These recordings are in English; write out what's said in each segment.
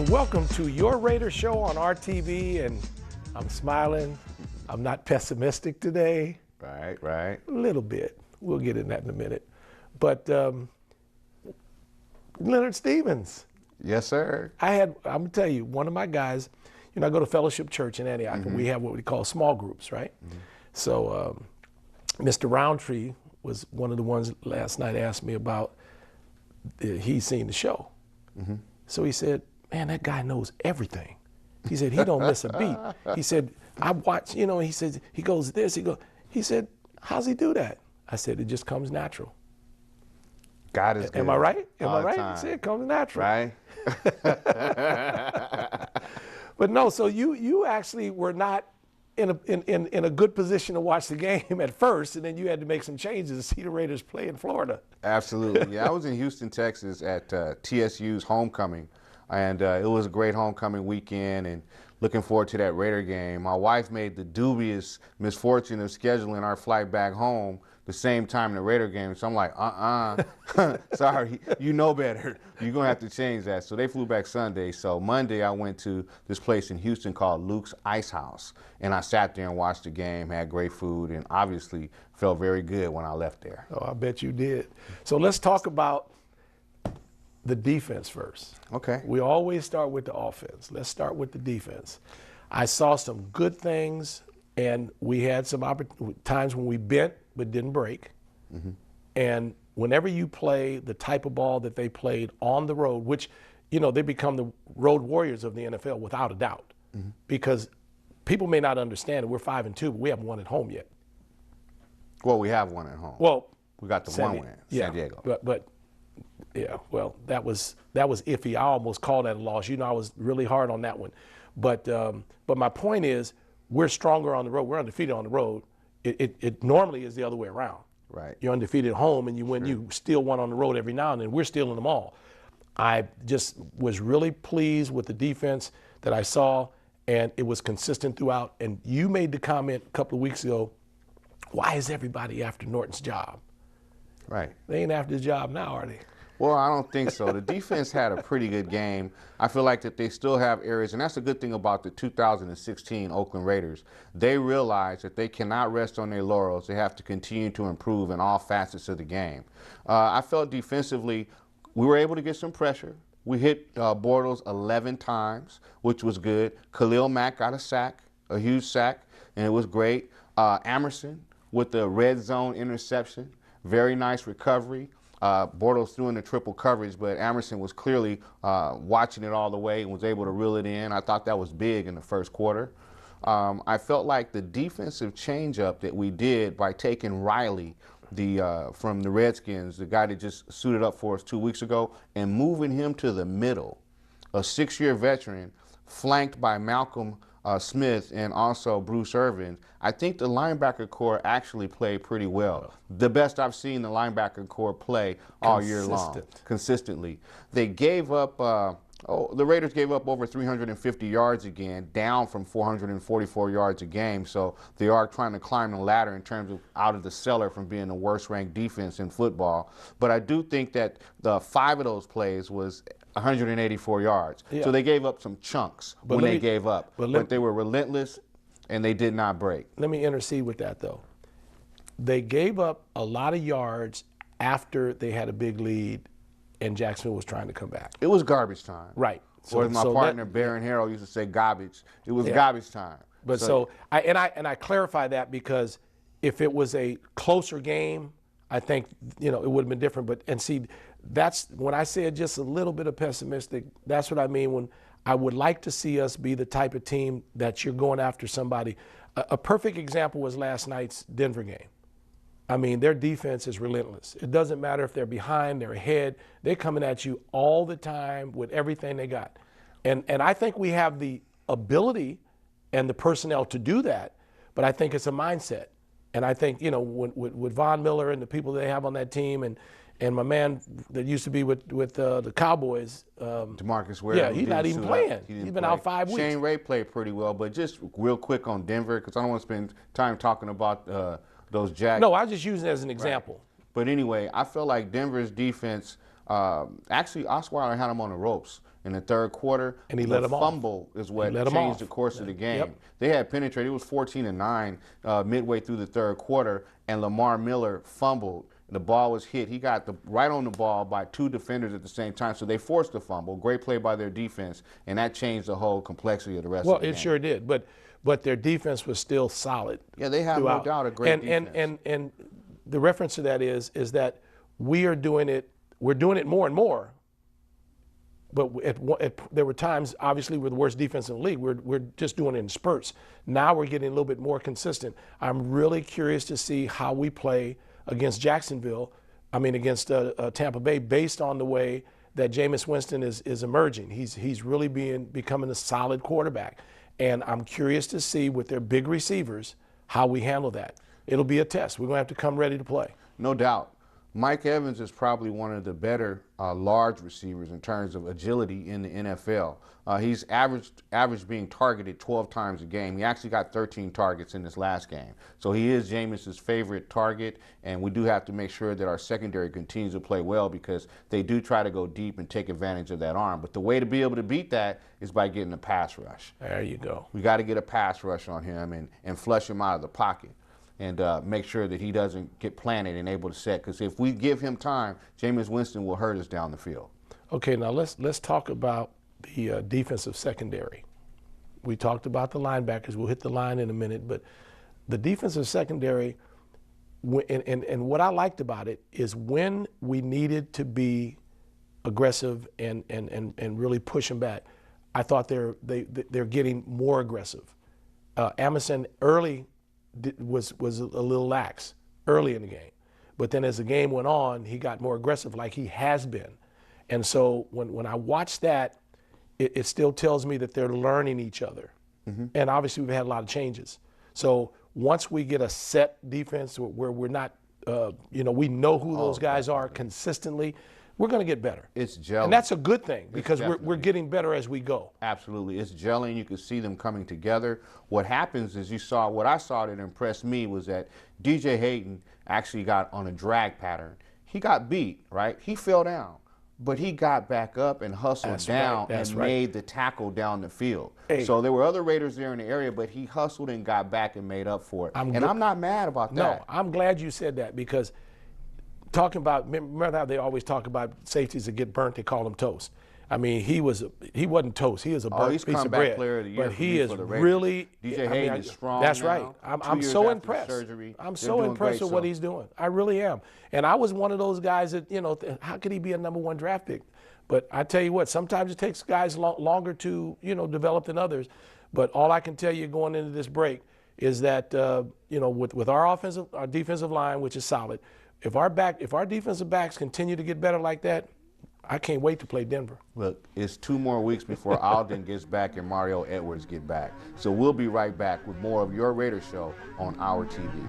and welcome to your Raiders show on RTV. And I'm smiling. I'm not pessimistic today. Right. A little bit. We'll get in that in a minute. But Leonard Stevens. Yes, sir. I'm going to tell you, one of my guys, I go to Fellowship Church in Antioch, and we have what we call small groups, right? So Mr. Roundtree was one of the ones last night asked me about, he's seen the show. So he said, man, that guy knows everything. He said, he don't miss a beat. He said, I watch, he said, he goes this, he said, how's he do that? I said, it just comes natural. God is good. Am I right? Am All I the right? time. He said, it comes natural. Right? But no, so you actually were not in a good position to watch the game at first, and then you had to make some changes to see the Raiders play in Florida. Absolutely. Yeah, I was in Houston, Texas at TSU's homecoming, and it was a great homecoming weekend, and looking forward to that Raider game. My wife made the dubious misfortune of scheduling our flight back home the same time the Raider game. So I'm like, sorry, you know better. You're going to have to change that. So they flew back Sunday. So Monday I went to this place in Houston called Luke's Ice House. And I sat there and watched the game, had great food, and obviously felt very good when I left there. Oh, I bet you did. So let's talk about the defense first. Okay. We always start with the offense. Let's start with the defense. I saw some good things, and we had some times when we bent but didn't break. And whenever you play the type of ball that they played on the road, which, they become the road warriors of the NFL without a doubt, because people may not understand it. We're 5-2, but we haven't won at home yet. Well, we have one at home. Well, we got the one win, San Diego. But yeah, well, that was iffy. I almost called that a loss. I was really hard on that one. But my point is, we're stronger on the road. We're undefeated on the road. It normally is the other way around. Right. You're undefeated at home, and you win. You steal one on the road every now and then. We're stealing them all. I just was really pleased with the defense that I saw, and it was consistent throughout. And you made the comment a couple of weeks ago, why is everybody after Norton's job? Right. They ain't after his job now, are they? Well, I don't think so. The defense had a pretty good game. I feel like that they still have areas, and that's the good thing about the 2016 Oakland Raiders. They realize that they cannot rest on their laurels. They have to continue to improve in all facets of the game. I felt defensively we were able to get some pressure. We hit Bortles 11 times, which was good. Khalil Mack got a sack, a huge sack, and it was great. Amerson with the red zone interception, very nice recovery. Bortles threw in the triple coverage, but Amerson was clearly watching it all the way and was able to reel it in. I thought that was big in the first quarter. I felt like the defensive changeup that we did by taking Riley from the Redskins, the guy that just suited up for us 2 weeks ago, and moving him to the middle, a 6-year veteran, flanked by Malcolm Smith and also Bruce Irvin. I think the linebacker core actually played pretty well. The best I've seen the linebacker core play all year long, consistently. They gave up, the Raiders gave up over 350 yards again, down from 444 yards a game. So they are trying to climb the ladder in terms of out of the cellar from being the worst ranked defense in football. But I do think that the 5 of those plays was 184 yards. Yeah. So they gave up some chunks when they gave up. But they were relentless, and they did not break. Let me intercede with that, though. They gave up a lot of yards after they had a big lead, and Jacksonville was trying to come back. It was garbage time. Right. So, or as my partner, Baron Harrell, used to say garbage. It was garbage time. But I clarify that because if it was a closer game, I think, it would have been different. But see, that's when I said just a little bit of pessimistic, that's what I mean when I would like to see us be the type of team that you're going after somebody. A perfect example was last night's Denver game. I mean, their defense is relentless. It doesn't matter if they're behind, they're ahead. They're coming at you all the time with everything they got. And I think we have the ability and the personnel to do that, but I think it's a mindset. And I think, with Von Miller and the people they have on that team and my man that used to be with the Cowboys. DeMarcus Ware. Yeah, he's not even playing. He's been out 5 weeks. Shane Ray played pretty well, but just real quick on Denver, because I don't want to spend time talking about those Jags. No, I was just using it as an example. Right. But anyway, I feel like Denver's defense, actually Osweiler had them on the ropes in the third quarter. And he the let them off. fumble is what changed the course of the game. Yep. They had penetrated. It was 14-9 midway through the third quarter, and Lamar Miller fumbled. The ball was hit. He got right on the ball by two defenders at the same time, so they forced the fumble. Great play by their defense, and that changed the whole complexity of the rest of the game. Well, it sure did, but their defense was still solid. Yeah, they have throughout. no doubt a great defense. And the reference to that is that we're doing it more and more. But there were times, obviously, we're the worst defense in the league. We're just doing it in spurts. Now we're getting a little bit more consistent. I'm really curious to see how we play against against Tampa Bay, based on the way that Jameis Winston is emerging. He's really becoming a solid quarterback. And I'm curious to see with their big receivers how we handle that. It'll be a test. We're going to have to come ready to play. No doubt. Mike Evans is probably one of the better large receivers in terms of agility in the NFL. He's averaged being targeted 12 times a game. He actually got 13 targets in this last game. So he is Jameis's favorite target, and we do have to make sure that our secondary continues to play well, because they do try to go deep and take advantage of that arm. But the way to be able to beat that is by getting a pass rush. There you go. We got to get a pass rush on him and flush him out of the pocket. And make sure that he doesn't get planted and able to set. Because if we give him time, Jameis Winston will hurt us down the field. Okay, now let's talk about the defensive secondary. We talked about the linebackers. We'll hit the line in a minute, but the defensive secondary, and what I liked about it is when we needed to be aggressive and really push them back, I thought they're getting more aggressive. Emerson early was a little lax early in the game, but then as the game went on, he got more aggressive, like he has been. And so when I watch that, it still tells me that they're learning each other. Mm-hmm. And obviously we've had a lot of changes. So once we get a set defense where we're not, we know who those guys are consistently, we're going to get better. It's gelling. And that's a good thing, because we're getting better as we go. Absolutely. It's gelling. You can see them coming together. What happens is what I saw that impressed me was that DJ Hayden actually got on a drag pattern. He got beat, right? He fell down, but he got back up and hustled down and made the tackle down the field. Hey. So there were other Raiders there in the area, but he hustled and got back and made up for it. I'm not mad about that. No, I'm glad you said that, because talking about, remember how they always talk about safeties that get burnt, they call them toast. I mean, he wasn't toast. He was a burnt piece of bread. Player of the year, but he is really, DJ Hayden is strong. That's now. right. I'm so impressed. I'm so impressed with what he's doing. I really am. And I was one of those guys that, how could he be a #1 draft pick? But I tell you what, sometimes it takes guys longer to, develop than others. But all I can tell you going into this break is that, with our defensive line, which is solid, if our defensive backs continue to get better like that, I can't wait to play Denver. Look, it's 2 more weeks before Alden gets back and Mario Edwards get back. So we'll be right back with more of your Raiders Show on our TV.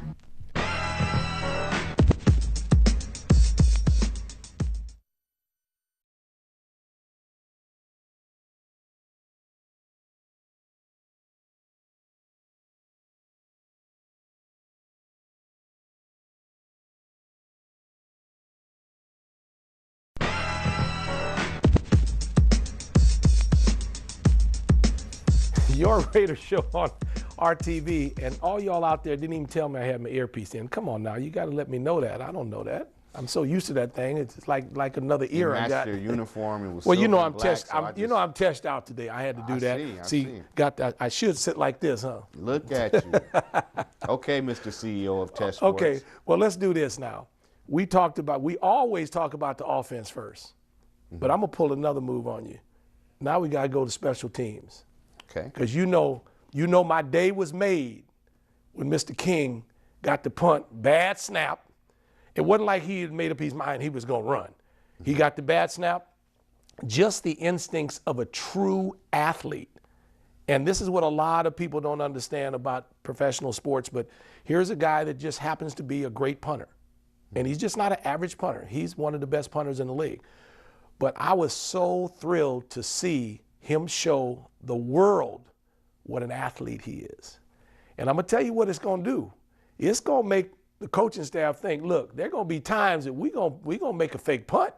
Your Raiders Show on RTV, and all y'all out there didn't even tell me I had my earpiece in. Come on now, you got to let me know that. I don't know that. I'm so used to that thing. It's like another ear I got. Your uniform. It was well, I'm tested out today. I had to do that. I see. Got that. I should sit like this, huh? Look at you. Okay, Mr. CEO of Test Sports. Okay, well, let's do this now. We always talk about the offense first, but I'm gonna pull another move on you. Now we gotta go to special teams. Okay. Because you know my day was made when Mr. King got the punt, bad snap. It wasn't like he had made up his mind he was going to run. He got the bad snap, just the instincts of a true athlete. And this is what a lot of people don't understand about professional sports, but here's a guy that just happens to be a great punter. And he's just not an average punter. He's one of the best punters in the league. But I was so thrilled to see him show the world what an athlete he is. And I'm going to tell you what it's going to do. It's going to make the coaching staff think, look, there are going to be times that we're going to make a fake punt.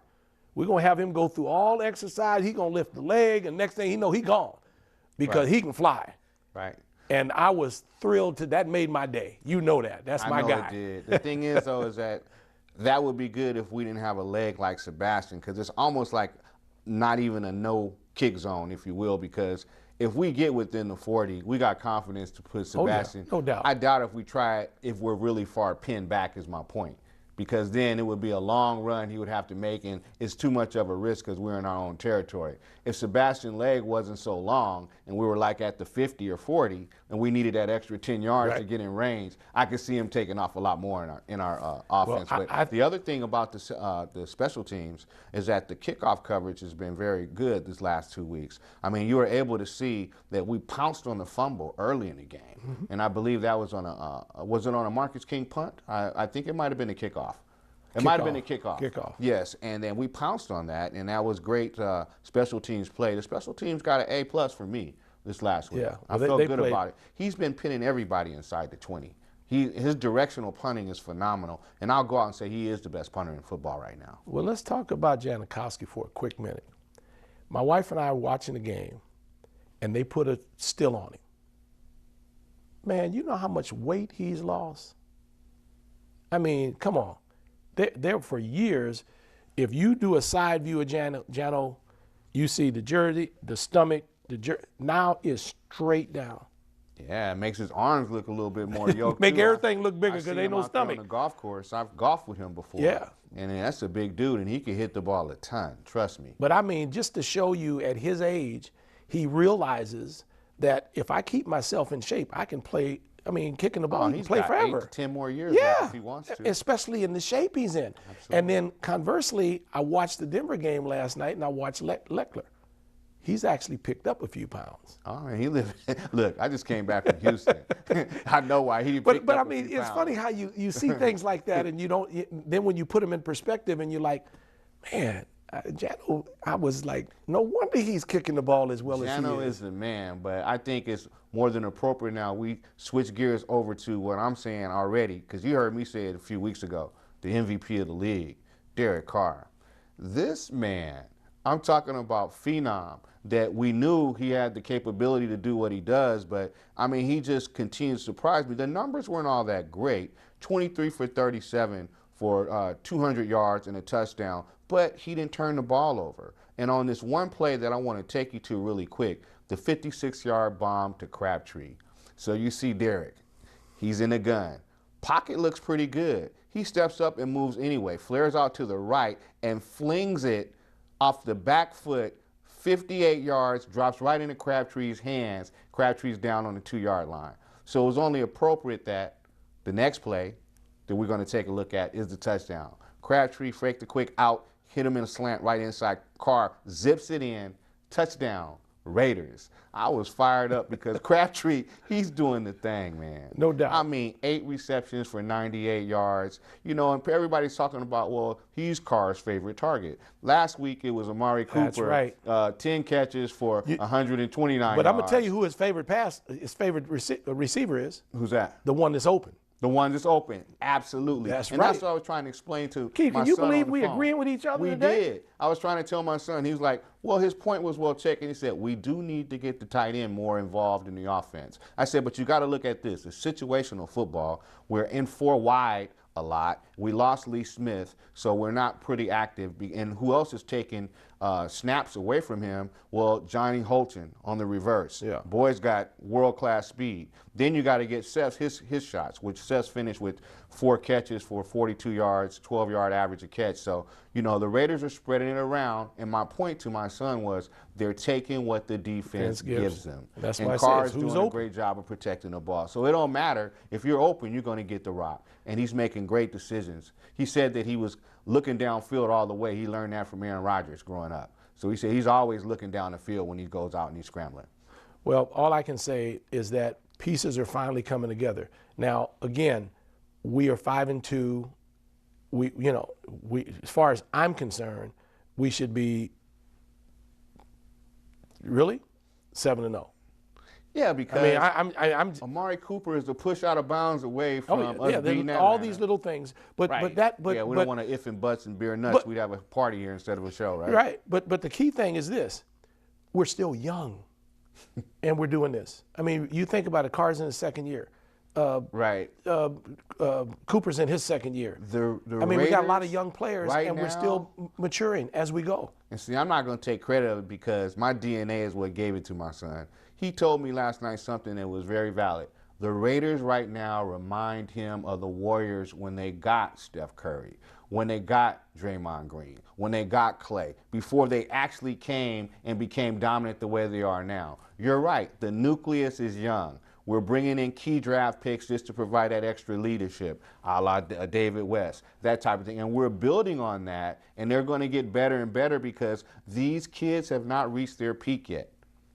We're going to have him go through all exercise. He's going to lift the leg, and next thing he know, he gone because he can fly. Right. And I was thrilled that made my day. You know that. That's my guy. I know it did. The thing is, though, is that would be good if we didn't have a leg like Sebastian, because it's almost like not even a no kick zone, if you will, because if we get within the 40, we got confidence to put Sebastian. Oh, yeah. No doubt. I doubt if we try it, if we're really far pinned back, is my point. Because then it would be a long run he would have to make, and it's too much of a risk because we're in our own territory. If Sebastian's leg wasn't so long and we were like at the 50 or 40 and we needed that extra 10 yards to get in range, I could see him taking off a lot more in our offense. Well, but the other thing about the special teams is that the kickoff coverage has been very good this last 2 weeks. I mean, you were able to see that we pounced on the fumble early in the game, and I believe that was on was it on a Marcus King punt? I think it might have been a kickoff. It might have been a kickoff. Kickoff. Yes, and then we pounced on that, and that was great special teams play. The special teams got an A+ for me this last week. Yeah, I felt good about it. He's been pinning everybody inside the 20. His directional punting is phenomenal, and I'll go out and say he is the best punter in football right now. Well, let's talk about Janikowski for a quick minute. My wife and I were watching the game, and they put a still on him. Man, you know how much weight he's lost? I mean, come on. There for years, if you do a side view of Jano, you see the jersey, the stomach, now is straight down. Yeah, it makes his arms look a little bit more yoked. Make everything look bigger because there ain't no out there stomach. on the golf course, I've golfed with him before. Yeah. And that's a big dude, and he can hit the ball a ton, trust me. But I mean, just to show you at his age, he realizes that if I keep myself in shape, I can play. I mean, kicking the ball, he can play forever. 8 to 10 more years left if he wants to. Especially in the shape he's in. Absolutely. And then conversely, I watched the Denver game last night, and I watched Leckler. He's actually picked up a few pounds. Oh, man, he lived. Look, I just came back from Houston. I know why he. But I mean, it's funny how you see things like that, and you don't. Then when you put them in perspective, and you're like, man. Jano, I was like, no wonder he's kicking the ball as well as he is. Jano is the man, but I think it's more than appropriate now we switch gears over to what I'm saying already, because you heard me say it a few weeks ago, the MVP of the league, Derek Carr. This man, I'm talking about phenom, that we knew he had the capability to do what he does, but I mean, he just continues to surprise me. The numbers weren't all that great, 23 for 37 for 200 yards and a touchdown, but he didn't turn the ball over. And on this one play that I want to take you to really quick, the 56-yard bomb to Crabtree. So you see Derek, he's in a gun. Pocket looks pretty good. He steps up and moves anyway, flares out to the right and flings it off the back foot, 58 yards, drops right into Crabtree's hands. Crabtree's down on the 2-yard line. So it was only appropriate that the next play that we're going to take a look at is the touchdown. Crabtree faked a quick out, hit him in a slant right inside. Carr zips it in, touchdown, Raiders. I was fired up because Crabtree, he's doing the thing, man. No doubt. I mean, 8 receptions for 98 yards. You know, and everybody's talking about, well, he's Carr's favorite target. Last week it was Amari Cooper. That's right. 10 catches for 129 yards. But I'm going to tell you who his favorite receiver is. Who's that? The one that's open. The one that's open, absolutely. That's and right. That's what I was trying to explain to Keith, my can you son believe on the we phone. agreeing with each other We today? did. I was trying to tell my son, he was like, well, his point was well taken. He said, we do need to get the tight end more involved in the offense. I said, but you got to look at this. It's situational football. We're in 4 wide a lot. We lost Lee Smith, so we're not pretty active. And who else is taking snaps away from him? Well, Johnny Holton on the reverse. Yeah. Boy's got world-class speed. Then you got to get Seth his shots, which Seth finished with 4 catches for 42 yards, 12-yard average a catch. So, you know, the Raiders are spreading it around. And my point to my son was they're taking what the defense gives them. That's and why Carr's who's doing open? a great job of protecting the ball. So it don't matter. If you're open, you're going to get the rock. And he's making great decisions. He said that he was looking downfield all the way. He learned that from Aaron Rodgers growing up. So he said he's always looking down the field when he goes out and he's scrambling. Well, all I can say is that pieces are finally coming together. Now, again, we are 5-2. We, as far as I'm concerned, we should be really 7-0. Yeah, because I'm Amari Cooper is the push out of bounds away from us beating all Atlanta. these little things, but Right. we we don't want to if and buts and beer nuts. We'd have a party here instead of a show, right? right. But the key thing is this: we're still young, and we're doing this. I mean, you think about it. Carr's in his second year. Right. Cooper's in his second year. The I mean, we got a lot of Raiders young players, right and we're now, still maturing as we go. And see, I'm not going to take credit of it because my DNA is what gave it to my son. He told me last night something that was very valid. The Raiders right now remind him of the Warriors when they got Steph Curry, when they got Draymond Green, when they got Clay, before they actually came and became dominant the way they are now. You're right. The nucleus is young. We're bringing in key draft picks just to provide that extra leadership, a la David West, that type of thing. And we're building on that, and they're going to get better and better because these kids have not reached their peak yet,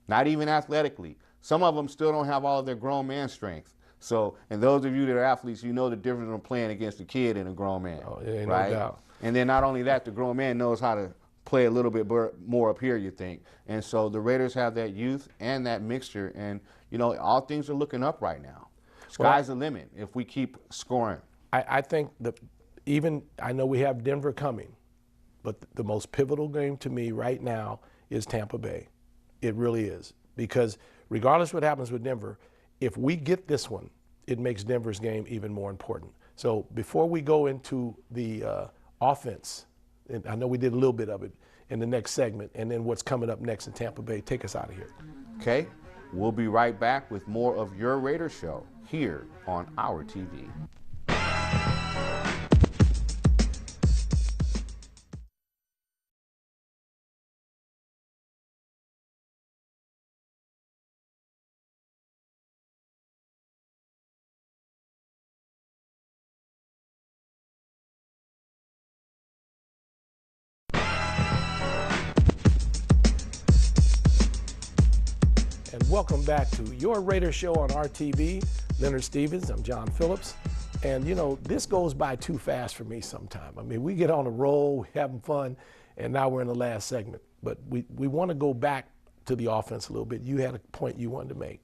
not even athletically. Some of them still don't have all of their grown man strength. So, and those of you that are athletes, you know the difference in playing against a kid and a grown man. Oh, yeah, right? No doubt. And then not only that, the grown man knows how to play a little bit more up here, you think. And so the Raiders have that youth and that mixture, and you know, all things are looking up right now. Sky's the limit if we keep scoring. I think I know we have Denver coming, but the most pivotal game to me right now is Tampa Bay. It really is. Because regardless what happens with Denver, if we get this one, it makes Denver's game even more important. So before we go into the offense, and I know we did a little bit of it in the next segment, and then what's coming up next in Tampa Bay, take us out of here. Okay, we'll be right back with more of your Raiders show here on our TV. And welcome back to your Raiders show on RTV. Leonard Stevens, I'm John Phillips. And you know, this goes by too fast for me sometime. I mean, we get on a roll, we're having fun, and now we're in the last segment. But we want to go back to the offense a little bit. You had a point you wanted to make.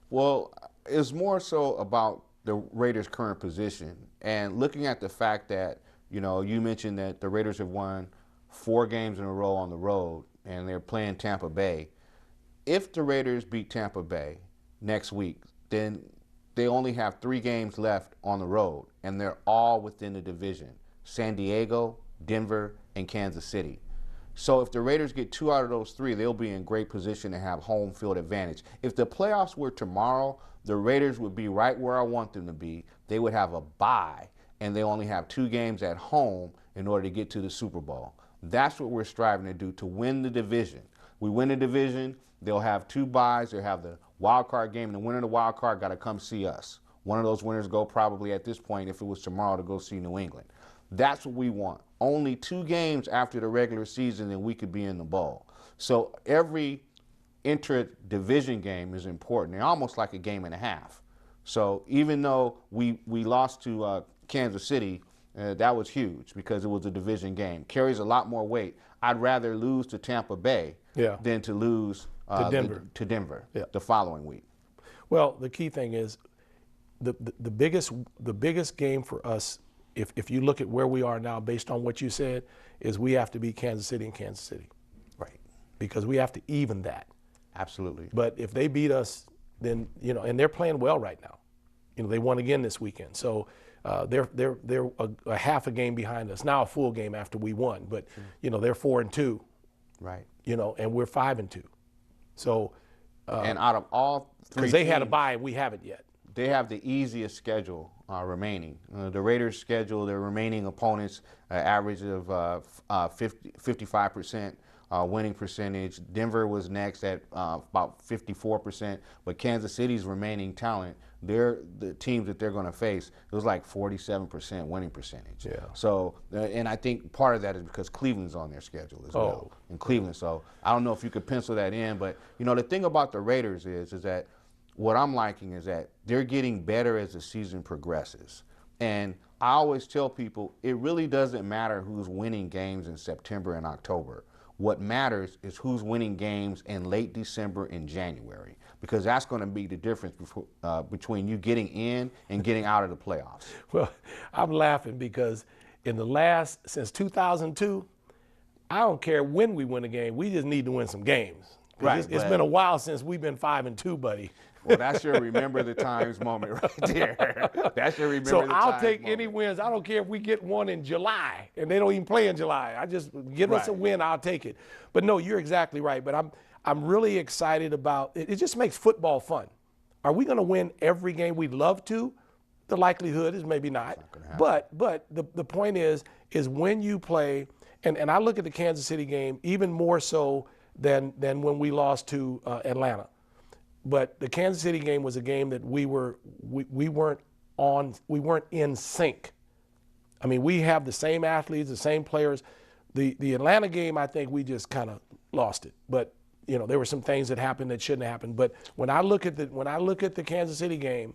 Well, it's more so about the Raiders' current position and looking at the fact that, you know, you mentioned that the Raiders have won 4 games in a row on the road and they're playing Tampa Bay. If the Raiders beat Tampa Bay next week, then they only have 3 games left on the road, and they're all within the division: San Diego, Denver, and Kansas City. So if the Raiders get 2 out of those 3, they'll be in great position to have home field advantage. If the playoffs were tomorrow, the Raiders would be right where I want them to be. They would have a bye, and they only have 2 games at home in order to get to the Super Bowl. That's what we're striving to do, to win the division. We win the division, they'll have 2 byes, they'll have the wild card game, and the winner of the wild card got to come see us. One of those winners go probably at this point, if it was tomorrow, to go see New England. That's what we want. Only 2 games after the regular season and we could be in the bowl. So every intra-division game is important. They're almost like a game and a half. So even though we lost to Kansas City, that was huge because it was a division game. Carries a lot more weight. I'd rather lose to Tampa Bay than to lose to Denver the following week. Well, the key thing is the biggest game for us, if you look at where we are now based on what you said, is we have to beat Kansas City and Kansas City. Right. Because we have to even that. Absolutely. But if they beat us, then, you know, and they're playing well right now. You know, they won again this weekend. So they're a half a game behind us. Now a full game after we won. But, you know, they're 4-2. Right. You know, and we're 5-2. So and out of all 3 because they had a bye and we haven't yet. They have the easiest schedule remaining. The Raiders' schedule, their remaining opponents, average of 55% winning percentage. Denver was next at about 54%, but Kansas City's remaining talent, the teams that they're going to face, it was like 47% winning percentage. Yeah. So, and I think part of that is because Cleveland's on their schedule as well. In Cleveland, so I don't know if you could pencil that in, but you know the thing about the Raiders is that what I'm liking is that they're getting better as the season progresses. And I always tell people it really doesn't matter who's winning games in September and October. What matters is who's winning games in late December and January, because that's going to be the difference between you getting in and getting out of the playoffs. Well, I'm laughing because since 2002, I don't care when we win a game. We just need to win some games. Right, It's been a while since we've been 5-2, buddy. Well, that's your remember the times moment right there. That's your remember So the times I'll take moment. any wins. I don't care if we get one in July and they don't even play in July. I just give us a win, I'll take it. But no, you're exactly right. But I'm really excited about it. It just makes football fun. Are we going to win every game? We'd love to. The likelihood is maybe not. But the point is when you play, and I look at the Kansas City game even more so than when we lost to Atlanta. But the Kansas City game was a game that we weren't in sync. I mean, we have the same athletes, the same players. The Atlanta game, I think we just kind of lost it. But there were some things that happened that shouldn't have happened. But when I look at the Kansas City game,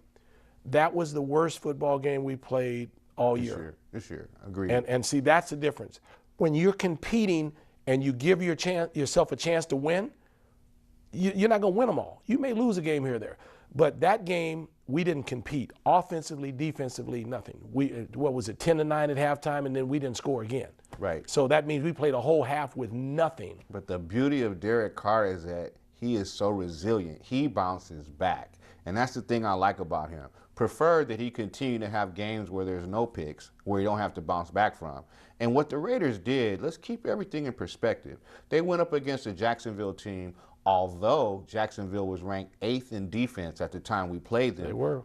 that was the worst football game we played all year. This year, agreed. And see, that's the difference. When you're competing and you give yourself a chance to win, you're not going to win them all. You may lose a game here or there. But that game, we didn't compete. Offensively, defensively, nothing. What was it, 10-9 at halftime, and then we didn't score again. Right. So that means we played a whole half with nothing. But the beauty of Derek Carr is that he is so resilient. He bounces back. And that's the thing I like about him. Prefer that he continue to have games where there's no picks, where you don't have to bounce back from. And what the Raiders did, let's keep everything in perspective. They went up against a Jacksonville team. Although Jacksonville was ranked 8th in defense at the time we played them, They were.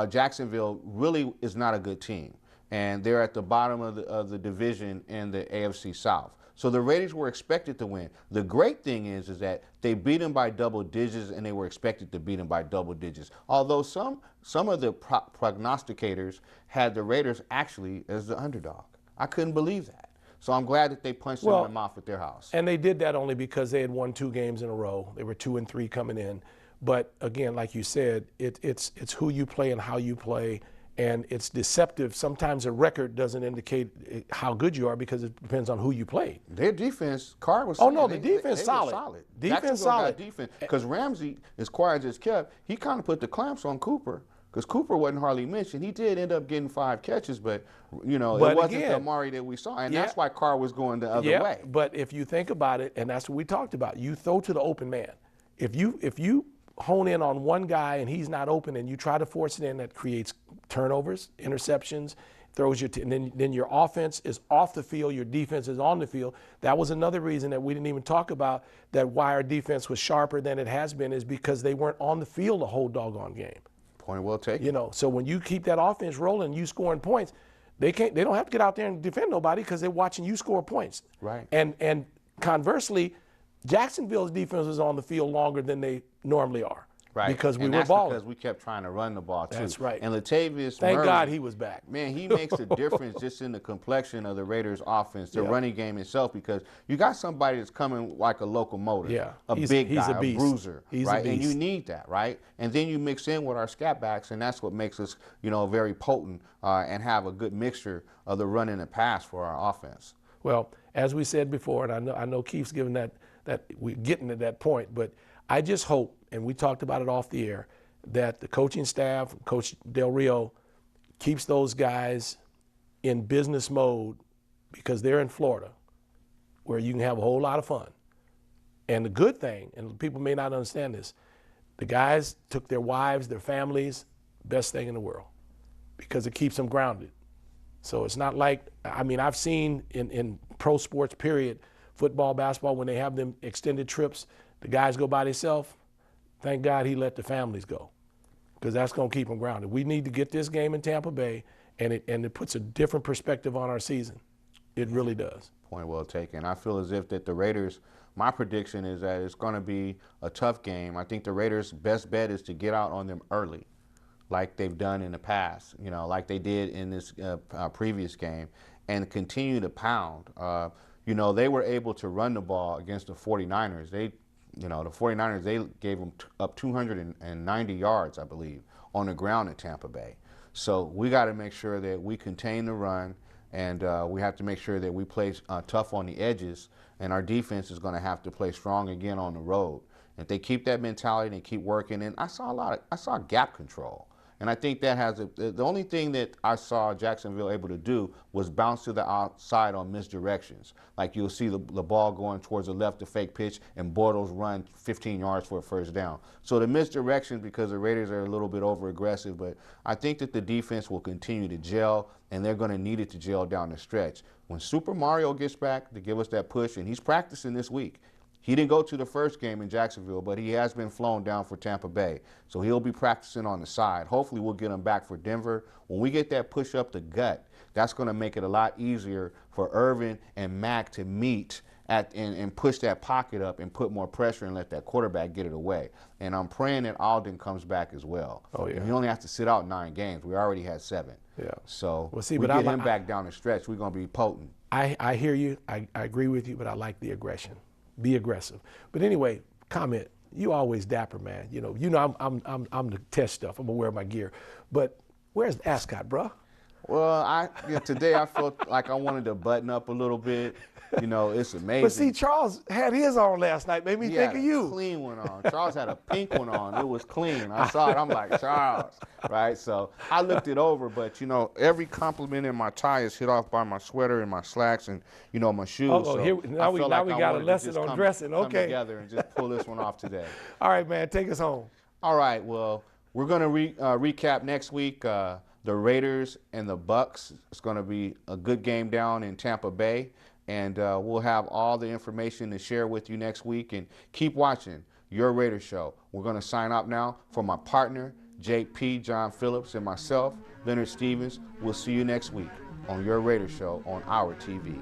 Jacksonville really is not a good team, and they're at the bottom of the division in the AFC South. So the Raiders were expected to win. The great thing is that they beat them by double digits, and they were expected to beat them by double digits. Although some of the prognosticators had the Raiders actually as the underdog. I couldn't believe that. So I'm glad that they punched them in the mouth at their house. And they did that only because they had won 2 games in a row. They were 2-3 coming in. But again, like you said, it's who you play and how you play, and it's deceptive. Sometimes a record doesn't indicate how good you are because it depends on who you played. Their defense, Carr was. Oh no, the defense solid. Defense solid. Defense, because Ramsey, as quiet as kept, he kind of put the clamps on Cooper. Because Cooper wasn't hardly mentioned. He did end up getting 5 catches, but it wasn't the Amari that we saw. And that's why Carr was going the other way. But if you think about it, and that's what we talked about, you throw to the open man. If you hone in on one guy and he's not open and you try to force it in, that creates turnovers, interceptions, throws you and then your offense is off the field, your defense is on the field. That was another reason that we didn't even talk about that why our defense was sharper than it has been, is because they weren't on the field the whole doggone game. Point well taken. So when you keep that offense rolling, you scoring points, they don't have to get out there and defend nobody because they're watching you score points. Right. And conversely, Jacksonville's defense was on the field longer than they normally are. Right. Because we and were that's balling. Because we kept trying to run the ball too. That's right. And Latavius Thank Murray, God he was back. Man, he makes a difference just in the complexion of the Raiders' offense, the running game itself, because you got somebody that's coming like a locomotive, he's big guy, a beast. Bruiser, He's right? a beast. And you need that, right? And then you mix in with our scat backs, and that's what makes us, very potent and have a good mixture of the run and the pass for our offense. Well, as we said before, and I know Keith's giving that we're getting to that point, but I just hope, and we talked about it off the air, that the coaching staff, Coach Del Rio, keeps those guys in business mode because they're in Florida where you can have a whole lot of fun. And the good thing, and people may not understand this, the guys took their wives, their families, best thing in the world because it keeps them grounded. So it's not like, I've seen in pro sports, period, football, basketball, when they have them extended trips, the guys go by themselves. Thank God he let the families go because that's going to keep them grounded. We need to get this game in Tampa Bay, and it puts a different perspective on our season. It really does. Point well taken. I feel as if that the Raiders, my prediction is that it's going to be a tough game. I think the Raiders' best bet is to get out on them early, like they've done in the past, like they did in this previous game, and continue to pound. They were able to run the ball against the 49ers. The 49ers, they gave them up 290 yards, I believe, on the ground in Tampa Bay. So we got to make sure that we contain the run, and we have to make sure that we play tough on the edges, and our defense is going to have to play strong again on the road. If they keep that mentality and keep working, and I saw gap control. And I think that has the only thing that I saw Jacksonville able to do was bounce to the outside on misdirections. Like you'll see the ball going towards the left, the fake pitch, and Bortles run 15 yards for a first down. So the misdirection, because the Raiders are a little bit over aggressive, but I think that the defense will continue to gel, and they're going to need it to gel down the stretch. When Super Mario gets back to give us that push, and he's practicing this week. He didn't go to the first game in Jacksonville, but he has been flown down for Tampa Bay. So he'll be practicing on the side. Hopefully we'll get him back for Denver. When we get that push up the gut, that's going to make it a lot easier for Irvin and Mack to meet and push that pocket up and put more pressure and let that quarterback get it away. And I'm praying that Alden comes back as well. Oh, yeah. And he only has to sit out 9 games. We already had 7. Yeah. So well, see, we but get him back down the stretch, we're going to be potent. I hear you. I agree with you, but I like the aggression. Be aggressive. But anyway, comment. You always dapper, man. You know I'm the test stuff. I'm gonna wear my gear. But where's the ascot, bruh? Well, today I felt like I wanted to button up a little bit. It's amazing. But see, Charles had his on last night. Made me think of you. He had a clean one on. Charles had a pink one on. It was clean. I saw it. I'm like, Charles, right? So I looked it over, but every compliment in my tie is hit off by my sweater and my slacks and my shoes. Oh, so here now we got a lesson on dressing. Come Okay. together and just pull this one off today. All right, man. Take us home. All right. Well, we're gonna recap next week. The Raiders and the Bucks. It's going to be a good game down in Tampa Bay. And we'll have all the information to share with you next week. And keep watching Your Raider Show. We're going to sign up now for my partner, JP, John Phillips, and myself, Leonard Stevens. We'll see you next week on Your Raider Show on our TV.